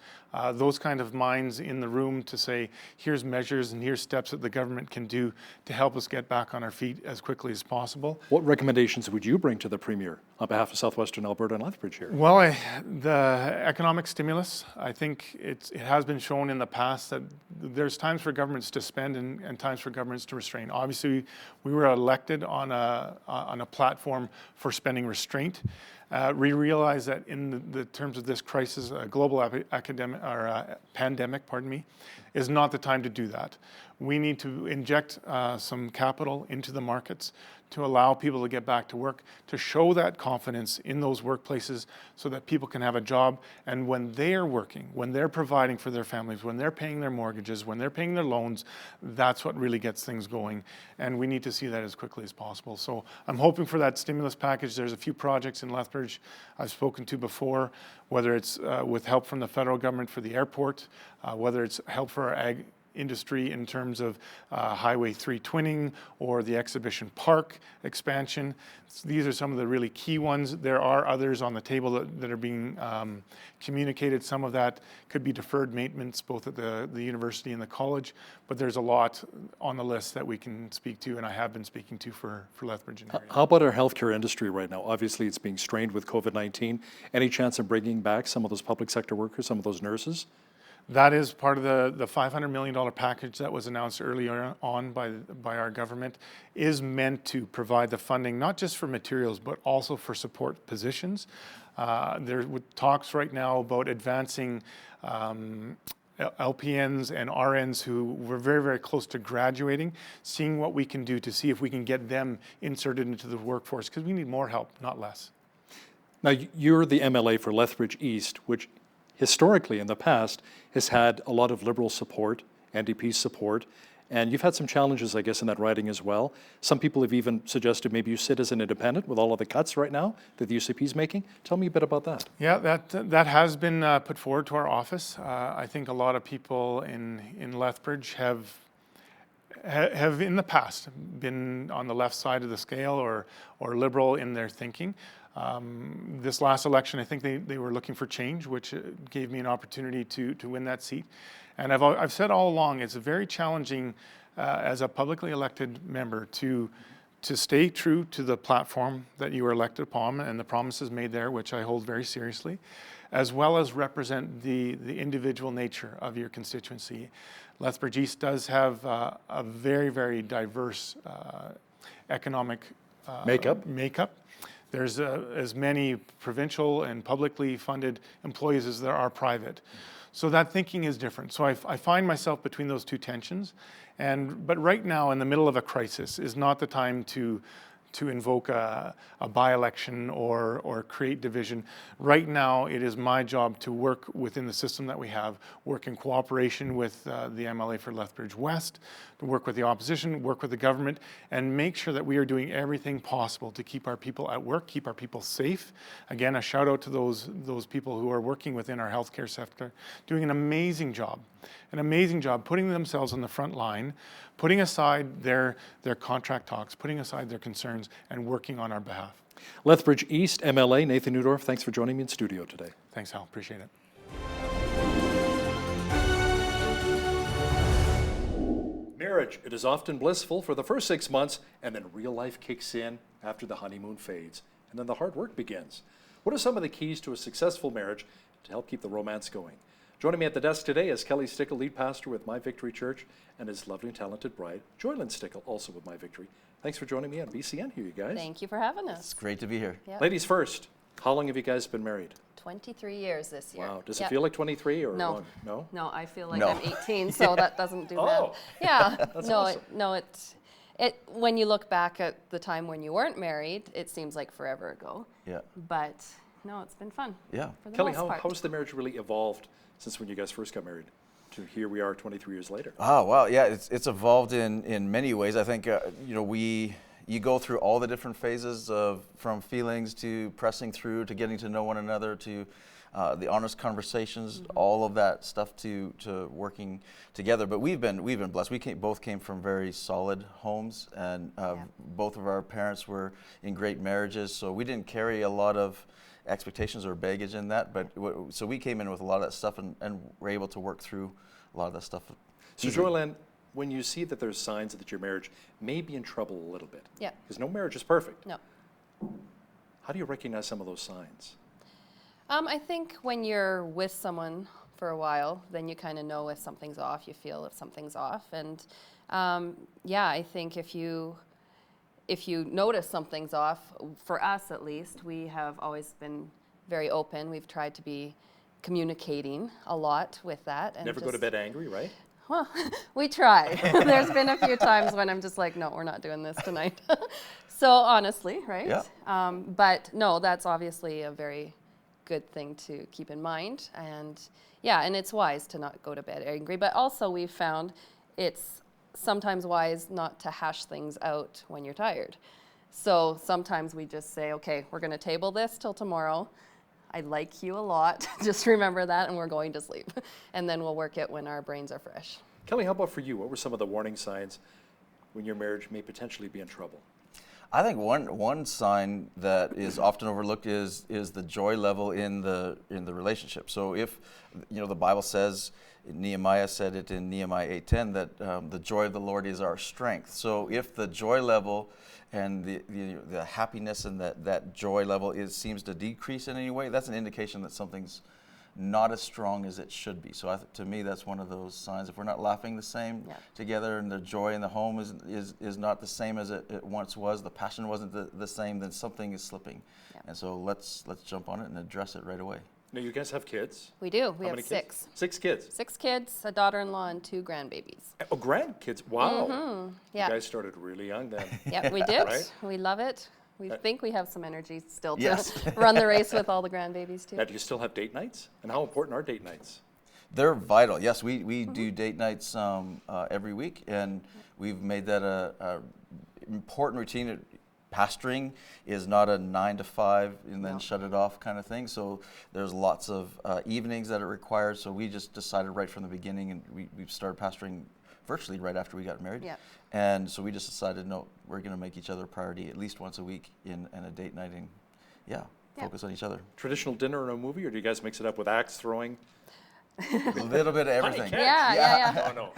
Those kind of minds in the room to say, here's measures and here's steps that the government can do to help us get back on our feet as quickly as possible. What recommendations would you bring to the Premier on behalf of Southwestern Alberta and Lethbridge here? Well, the economic stimulus, I think it has been shown in the past that there's times for governments to spend and times for governments to restrain. Obviously, we were elected on a platform for spending restraint. We realize that in the terms of this crisis, a global pandemic, is not the time to do that. We need to inject some capital into the markets to allow people to get back to work, to show that confidence in those workplaces so that people can have a job. And when they're working, when they're providing for their families, when they're paying their mortgages, when they're paying their loans, that's what really gets things going. And we need to see that as quickly as possible. So I'm hoping for that stimulus package. There's a few projects in Lethbridge I've spoken to before, whether it's with help from the federal government for the airport, whether it's help for our ag industry in terms of Highway 3 twinning or the exhibition park expansion. These are some of the really key ones. There are others on the table that are being communicated. Some of that could be deferred maintenance both at the university and the college, but there's a lot on the list that we can speak to and I have been speaking to for Lethbridge and area. How about our healthcare industry right now? Obviously it's being strained with COVID-19. Any chance of bringing back some of those public sector workers, some of those nurses? That is part of the $500 million package that was announced earlier on by our government, is meant to provide the funding, not just for materials, but also for support positions. There are talks right now about advancing LPNs and RNs who were very, very close to graduating, seeing what we can do to see if we can get them inserted into the workforce, because we need more help, not less. Now, you're the MLA for Lethbridge East, which historically in the past has had a lot of Liberal support, NDP support, and you've had some challenges, I guess, in that riding as well. Some people have even suggested maybe you sit as an independent with all of the cuts right now that the UCP is making. Tell me a bit about that. Yeah, that has been put forward to our office. I think a lot of people in Lethbridge have in the past been on the left side of the scale or Liberal in their thinking. This last election, I think they were looking for change, which gave me an opportunity to win that seat. And I've said all along, it's very challenging as a publicly elected member to stay true to the platform that you were elected upon and the promises made there, which I hold very seriously, as well as represent the individual nature of your constituency. Lethbridge East does have a very, very diverse economic makeup. There's as many provincial and publicly funded employees as there are private. So that thinking is different. So I find myself between those two tensions. But right now, in the middle of a crisis, is not the time to invoke a by-election or create division. Right now, it is my job to work within the system that we have, work in cooperation with the MLA for Lethbridge West, to work with the opposition, work with the government, and make sure that we are doing everything possible to keep our people at work, keep our people safe. Again, a shout out to those people who are working within our healthcare sector, doing an amazing job putting themselves on the front line, putting aside their contract talks, putting aside their concerns, and working on our behalf. Lethbridge East MLA Nathan Neudorf, thanks for joining me in studio today. Thanks, Hal. Appreciate it. Marriage, it is often blissful for the first 6 months, and then real life kicks in after the honeymoon fades, and then the hard work begins. What are some of the keys to a successful marriage to help keep the romance going? Joining me at the desk today is Kelly Stickle, lead pastor with My Victory Church, and his lovely and talented bride, Joylyn Stickle, also with My Victory. Thanks for joining me on BCN here, you guys. Thank you for having us. It's great to be here. Yep. Ladies first, how long have you guys been married? 23 years this year. Wow. Does Yep. it feel like 23 or No. No? No, I feel like No. I'm 18, so that doesn't do Oh. that. Yeah. That's no, awesome. it when you look back at the time when you weren't married, it seems like forever ago. Yeah. But no, it's been fun. Yeah. For the Kelly, most part. how's the marriage really evolved since when you guys first got married to here we are 23 years later? Oh, wow. Yeah, it's evolved in many ways. I think, you go through all the different phases from feelings to pressing through to getting to know one another to the honest conversations, all of that stuff to working together. But we've been blessed. We both came from very solid homes, and both of our parents were in great marriages, so we didn't carry a lot of expectations or baggage in that. But so we came in with a lot of that stuff, and were able to work through a lot of that stuff. So Joylan, when you see that there's signs that your marriage may be in trouble a little bit, Yeah. because no marriage is perfect. No. How do you recognize some of those signs? I think when you're with someone for a while, then you kind of know if something's off. You feel if something's off, and I think if you notice something's off, for us at least, we have always been very open. We've tried to be communicating a lot with that. And Never go to bed angry, right? Well, we try. There's been a few times when I'm just like, no, we're not doing this tonight. So honestly, right? Yeah. But no, that's obviously a very good thing to keep in mind. And and it's wise to not go to bed angry. But also we've found it's sometimes wise not to hash things out when you're tired. So sometimes we just say, okay, we're going to table this till tomorrow. I like you a lot. Just remember that, and we're going to sleep. And then we'll work it when our brains are fresh. Kelly, how about for you? What were some of the warning signs when your marriage may potentially be in trouble? I think one sign that is often overlooked is the joy level in the relationship. So if the Bible says, Nehemiah said it in Nehemiah 8:10 that the joy of the Lord is our strength. So if the joy level and the happiness and that joy level seems to decrease in any way, that's an indication that something's not as strong as it should be. So to me, that's one of those signs. If we're not laughing the same together, and the joy in the home is not the same as it once was, the passion wasn't the same, then something is slipping. And so let's jump on it and address it right away. Now, you guys have kids. We do. We How have many 6. Kids? 6 kids. 6 kids, a daughter-in-law, and 2 grandbabies. Oh, grandkids! Wow. Yeah. You guys started really young then. Yeah, we did. Right? We love it. We think we have some energy still to run the race with all the grandbabies too. Now, do you still have date nights? And how important are date nights? They're vital. Yes, we do date nights every week, and we've made that a important routine. Pastoring is not a 9 to 5 and then shut it off kind of thing. So there's lots of evenings that are required. So we just decided right from the beginning, and we started pastoring virtually right after we got married. Yeah. And so we just decided, no, we're going to make each other a priority at least once a week in a date night, and focus on each other. Traditional dinner and a movie, or do you guys mix it up with axe throwing? A little bit of everything. Yeah. No.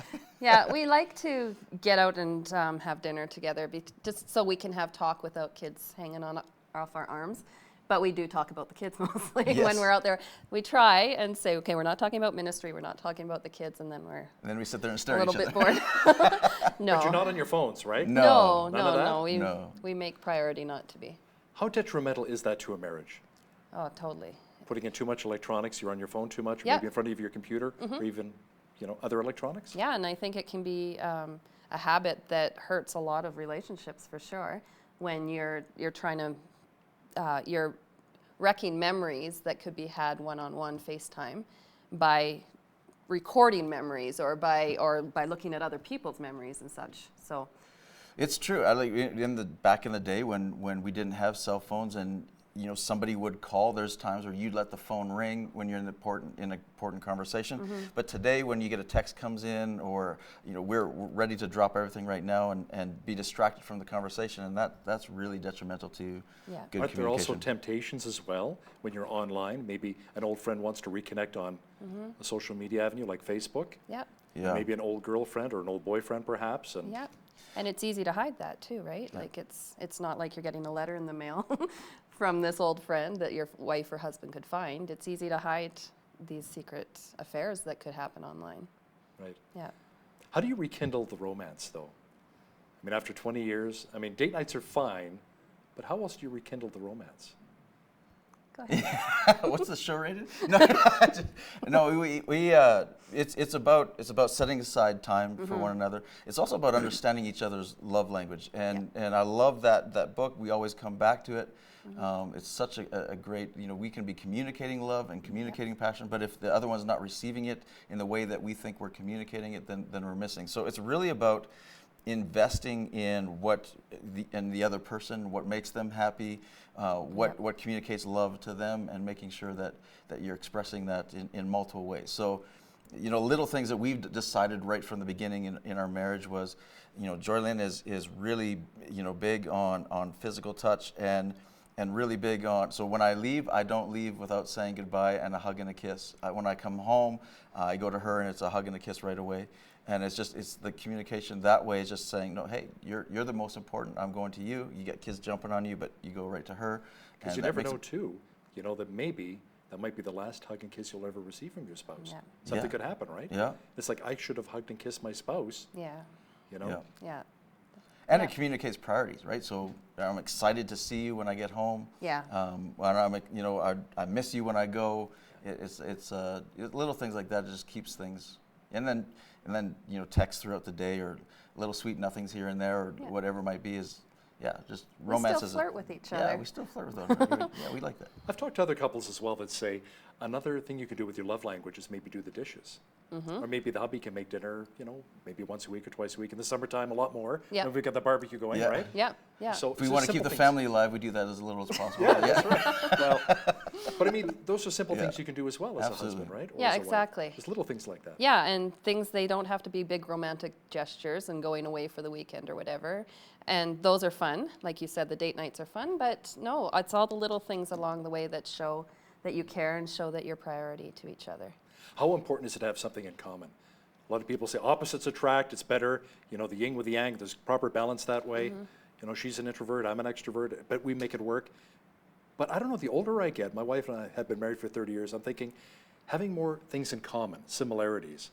Yeah, we like to get out and have dinner together, just so we can have talk without kids hanging off our arms. But we do talk about the kids mostly when we're out there. We try and say, okay, we're not talking about ministry, we're not talking about the kids, and then we sit there and stare at each other. other. A little bit bored. No. But you're not on your phones, right? No. None of that? No. We make priority not to be. How detrimental is that to a marriage? Oh, totally. Putting in too much electronics, you're on your phone too much, or Yeah. maybe in front of your computer, or even, other electronics? Yeah, and I think it can be a habit that hurts a lot of relationships for sure. When you're trying to, you're wrecking memories that could be had one-on-one FaceTime by recording memories or by looking at other people's memories and such. So it's true. Back in the day when we didn't have cell phones, and somebody would call, there's times where you'd let the phone ring when you're in an important conversation. But today, when you get a text comes in, or we're ready to drop everything right now and be distracted from the conversation, and that's really detrimental to good communication. Aren't there also temptations as well when you're online? Maybe an old friend wants to reconnect on a social media avenue like Facebook. Yep. Yeah. Maybe an old girlfriend or an old boyfriend, perhaps. And Yep. And it's easy to hide that too, right? Yeah. Like it's not like you're getting a letter in the mail from this old friend that your wife or husband could find. It's easy to hide these secret affairs that could happen online. Right. Yeah. How do you rekindle the romance, though? I mean, after 20 years, date nights are fine, but how else do you rekindle the romance? Go ahead. What's the show rated? No, it's about setting aside time for one another. It's also about understanding each other's love language, and I love that book. We always come back to it. It's such a great, we can be communicating love and communicating passion, but if the other one's not receiving it in the way that we think we're communicating it, then we're missing. So it's really about investing in the other person, what makes them happy, what communicates love to them, and making sure that you're expressing that in multiple ways. So, little things that we've decided right from the beginning in our marriage was, Joylyn is really, big on physical touch and really big on, so when I leave, I don't leave without saying goodbye and a hug and a kiss. When I come home, I go to her and it's a hug and a kiss right away. And it's the communication that way is just saying, no, hey, you're the most important. I'm going to you. You get kids jumping on you, but you go right to her. Because you never know, too, that maybe that might be the last hug and kiss you'll ever receive from your spouse. Yeah. Something could happen, right? Yeah. It's like, I should have hugged and kissed my spouse. Yeah. Yeah. And it communicates priorities, right? So I'm excited to see you when I get home. Yeah. I miss you when I go. It's little things like that. It just keeps things. And then text throughout the day or little sweet nothings here and there or whatever it might be is, just romance. We still flirt with each other. Yeah, we still flirt with each other. Yeah, we like that. I've talked to other couples as well that say another thing you could do with your love language is maybe do the dishes. Or maybe the hubby can make dinner, maybe once a week or twice a week. In the summertime, a lot more. Yeah. We've got the barbecue going, right? Yeah. So if we want to keep the family alive, we do that as little as possible. That's right. Well, but I mean, those are simple things you can do as well as a husband, right? Or Yeah, as a wife. exactly. Just little things like that. Yeah, and things, they don't have to be big romantic gestures and going away for the weekend or whatever. And those are fun. Like you said, the date nights are fun, but no, it's all the little things along the way that show that you care and show that you're priority to each other. How important is it to have something in common? A lot of people say opposites attract, it's better, the yin with the yang, there's proper balance that way. She's an introvert, I'm an extrovert, but we make it work. But I don't know, the older I get, my wife and I have been married for 30 years, I'm thinking having more things in common, similarities,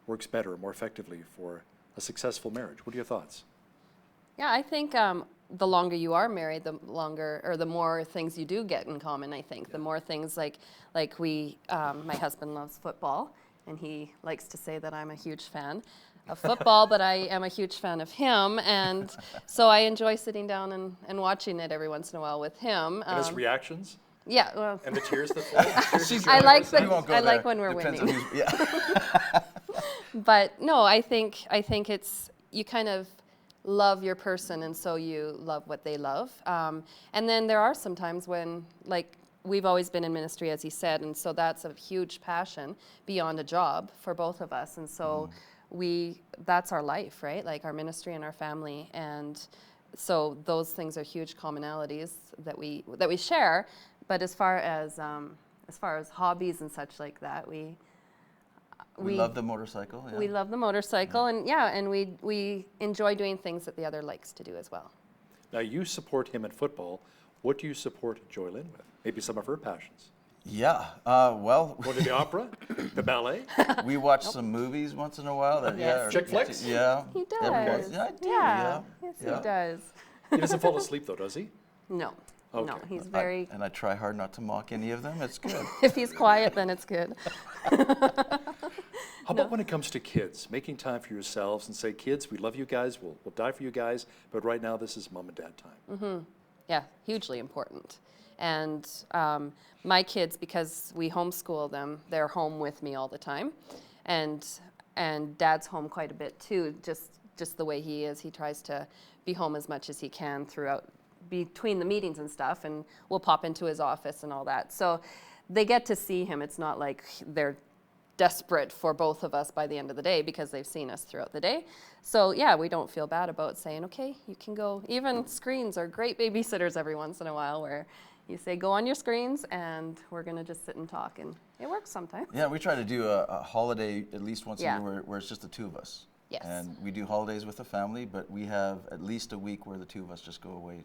works better, more effectively for a successful marriage. What are your thoughts? Yeah, I think the longer you are married, the more things you do get in common, I think. The more things like my husband loves football, and he likes to say that I'm a huge fan of football, but I am a huge fan of him, and so I enjoy sitting down and watching it every once in a while with him. And his reactions? Yeah, well. And the tears that fall? I like when we're winning. But no, I think it's, you kind of love your person, and so you love what they love. And then there are some times when, like, we've always been in ministry, as he said, and so that's a huge passion beyond a job for both of us. And so that's our life, right? Like our ministry and our family. And so those things are huge commonalities that we share. But as far as hobbies and such like that, we love the motorcycle. Yeah. We love the motorcycle, and we enjoy doing things that the other likes to do as well. Now you support him in football. What do you support Joylyn with? Maybe some of her passions. Yeah, well. Go to the opera, the ballet. We watch some movies once in a while. Chick flicks. Yeah. He does. Yeah, I do. Yeah. Yes, he does. He doesn't fall asleep though, does he? No. Okay. No, he's very. And I try hard not to mock any of them. It's good. If he's quiet, then it's good. How about when it comes to kids, making time for yourselves and say, kids, we love you guys, we'll die for you guys, but right now this is mom and dad time. Mm-hmm. Yeah, hugely important. And my kids, because we homeschool them, they're home with me all the time. And Dad's home quite a bit too, just the way he is. He tries to be home as much as he can between the meetings and stuff, and we'll pop into his office and all that. So they get to see him. It's not like they're desperate for both of us by the end of the day because they've seen us throughout the day. So yeah, we don't feel bad about saying, okay, you can go. Even screens are great babysitters every once in a while, where you say, go on your screens and we're gonna just sit and talk, and it works sometimes. Yeah, we try to do a holiday at least once a year where it's just the two of us. Yes. And we do holidays with the family, but we have at least a week where the two of us just go away,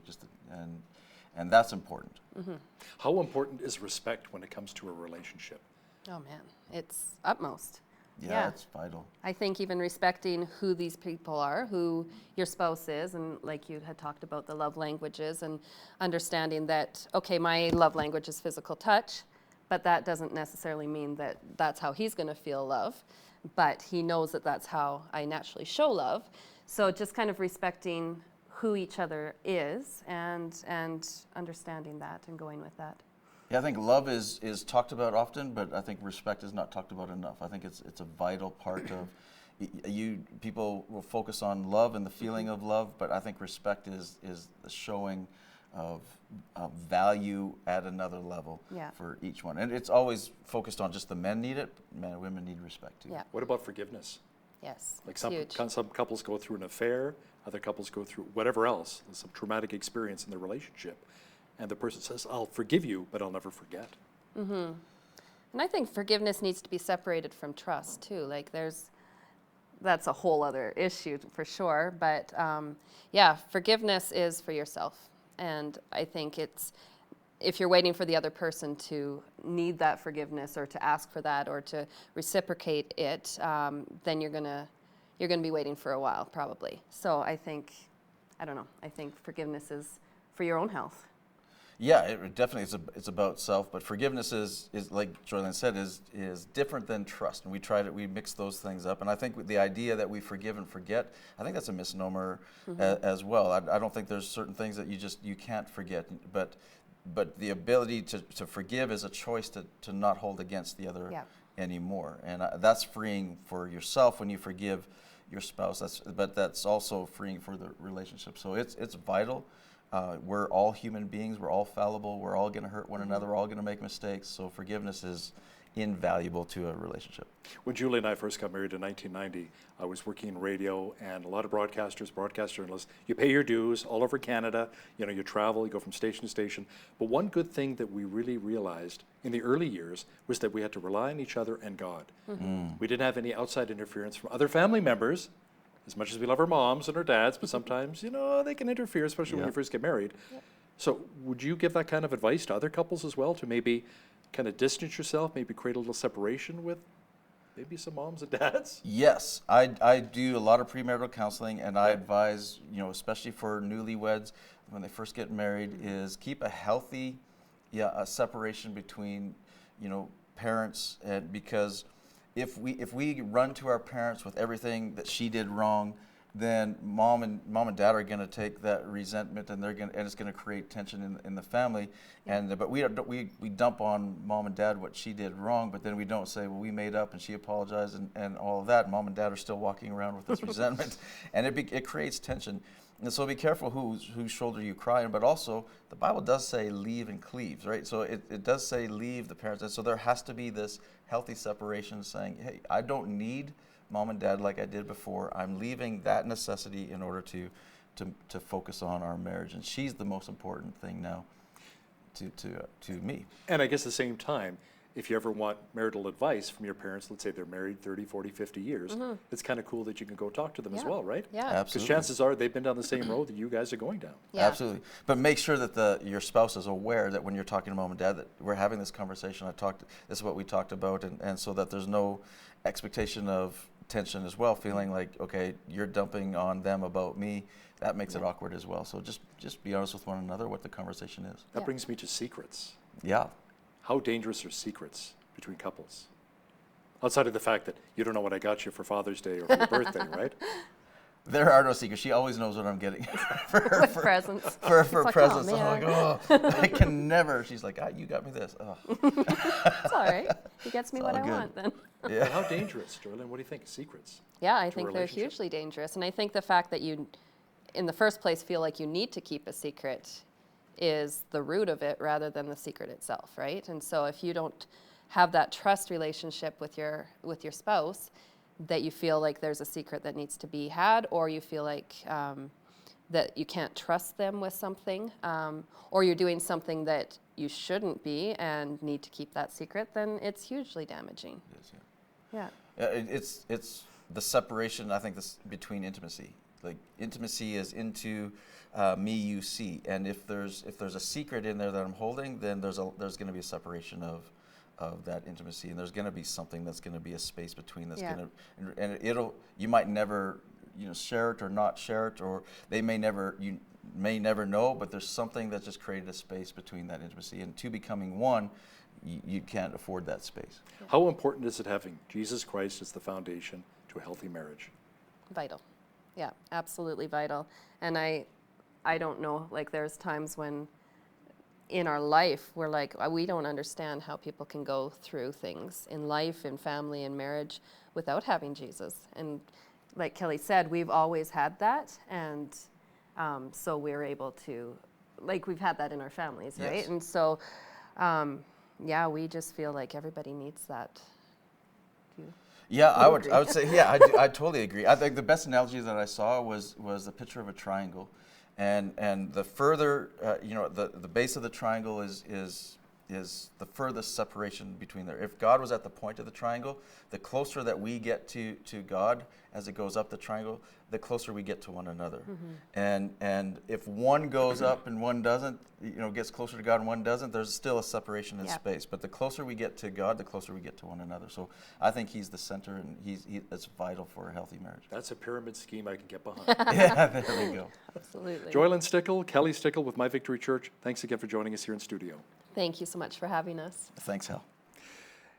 and that's important. Mm-hmm. How important is respect when it comes to a relationship? Oh man, it's utmost. Yeah, it's vital. I think even respecting who these people are, who your spouse is, and like you had talked about the love languages, and understanding that, okay, my love language is physical touch, but that doesn't necessarily mean that that's how he's going to feel love, but he knows that that's how I naturally show love. So just kind of respecting who each other is and understanding that and going with that. Yeah, I think love is talked about often, but I think respect is not talked about enough. I think it's a vital part of people will focus on love and the feeling of love, but I think respect is the showing of value at another level for each one. And it's always focused on just the men need it, men and women need respect too. Yeah. What about forgiveness? Yes, Like huge. some couples go through an affair, other couples go through whatever else, some traumatic experience in their relationship. And the person says, I'll forgive you, but I'll never forget. Mm-hmm. And I think forgiveness needs to be separated from trust too. Like that's a whole other issue for sure. But yeah, forgiveness is for yourself. And I think if you're waiting for the other person to need that forgiveness or to ask for that or to reciprocate it, then you're gonna be waiting for a while probably. So I think forgiveness is for your own health. Yeah, it definitely it's about self, but forgiveness is like Joylyn said is different than trust, and we mix those things up, and I think the idea that we forgive and forget, I think that's a misnomer as well. I don't think there's certain things that you can't forget, but the ability to forgive is a choice to not hold against the other anymore, and that's freeing for yourself when you forgive your spouse. But that's also freeing for the relationship. So it's vital. We're all human beings. We're all fallible. We're all going to hurt one another. We're all going to make mistakes. So forgiveness is invaluable to a relationship. When Julie and I first got married in 1990, I was working in radio, and a lot of broadcast journalists, you pay your dues all over Canada. You know, you travel, you go from station to station. But one good thing that we really realized in the early years was that we had to rely on each other and God. We didn't have any outside interference from other family members. As much as we love our moms and our dads, but sometimes, they can interfere, especially when you first get married. So would you give that kind of advice to other couples as well, to maybe kind of distance yourself, maybe create a little separation with maybe some moms and dads? Yes, I do a lot of premarital counseling, and I advise, especially for newlyweds, when they first get married, is keep a healthy a separation between, parents, and because if we run to our parents with everything that she did wrong, then mom and dad are going to take that resentment, and it's going to create tension in the family. But we dump on mom and dad what she did wrong, but then we don't say, well, we made up and she apologized and all of that. Mom and dad are still walking around with this resentment, and it creates tension. And so be careful whose shoulder you cry on, but also the Bible does say leave and cleave, right? So it does say leave the parents, and so there has to be this healthy separation, saying, hey, I don't need mom and dad like I did before. I'm leaving that necessity in order to focus on our marriage, and she's the most important thing now to me. And I guess at the same time, if you ever want marital advice from your parents, let's say they're married 30, 40, 50 years, it's kind of cool that you can go talk to them as well, right? Yeah. Absolutely. Because chances are they've been down the same road that you guys are going down. Yeah. Absolutely. But make sure that your spouse is aware that when you're talking to mom and dad that we're having this conversation, this is what we talked about, and so that there's no expectation of tension as well, feeling like, okay, you're dumping on them about me. That makes it awkward as well. So just be honest with one another what the conversation is. That brings me to secrets. Yeah. How dangerous are secrets between couples? Outside of the fact that you don't know what I got you for Father's Day or for your birthday, right? There are no secrets. She always knows what I'm getting for presents. For like, presents. Oh, I'm like, I can never. She's like, you got me this. Oh. It's all right. He gets me It's what all I good. want then. Yeah. But how dangerous, Joylyn? What do you think? Secrets? Yeah, I to a think they're relationship? hugely dangerous. And I think the fact that you, in the first place, feel like you need to keep a secret is the root of it rather than the secret itself, right? And so if you don't have that trust relationship with your spouse, that you feel like there's a secret that needs to be had, or you feel like that you can't trust them with something, or you're doing something that you shouldn't be and need to keep that secret, then it's hugely damaging. It is, Yeah. It's the separation, I think, this between intimacy. Like intimacy is into me, you, see, and if there's a secret in there that I'm holding, then there's going to be a separation that intimacy, and there's going to be something that's going to be a space between that's Yeah. going to, and you might never, share it or not share it, or you may never know, but there's something that just created a space between that intimacy, and two becoming one, you can't afford that space. How important is it having Jesus Christ as the foundation to a healthy marriage? Vital. Yeah, absolutely vital. And I don't know, like there's times when in our life we're like, we don't understand how people can go through things in life, in family, in marriage without having Jesus. And like Kelly said, we've always had that, and so we're able to, like we've had that in our families, right? Yes. And so, yeah, we just feel like everybody needs that. Yeah, I would say, yeah, I totally agree. I think the best analogy that I saw was the picture of a triangle, and the further, the base of the triangle is the furthest separation between there. If God was at the point of the triangle, the closer that we get to God as it goes up the triangle, the closer we get to one another. Mm-hmm. And if one goes up and one doesn't, gets closer to God and one doesn't, there's still a separation in space. But the closer we get to God, the closer we get to one another. So I think He's the center, and it's vital for a healthy marriage. That's a pyramid scheme I can get behind. Yeah, there we go. Absolutely. Joylyn Stickle, Kelly Stickle with My Victory Church, thanks again for joining us here in studio. Thank you so much for having us. Thanks, Hal.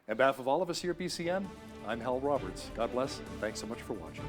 On behalf of all of us here at BCN, I'm Hal Roberts. God bless, and thanks so much for watching.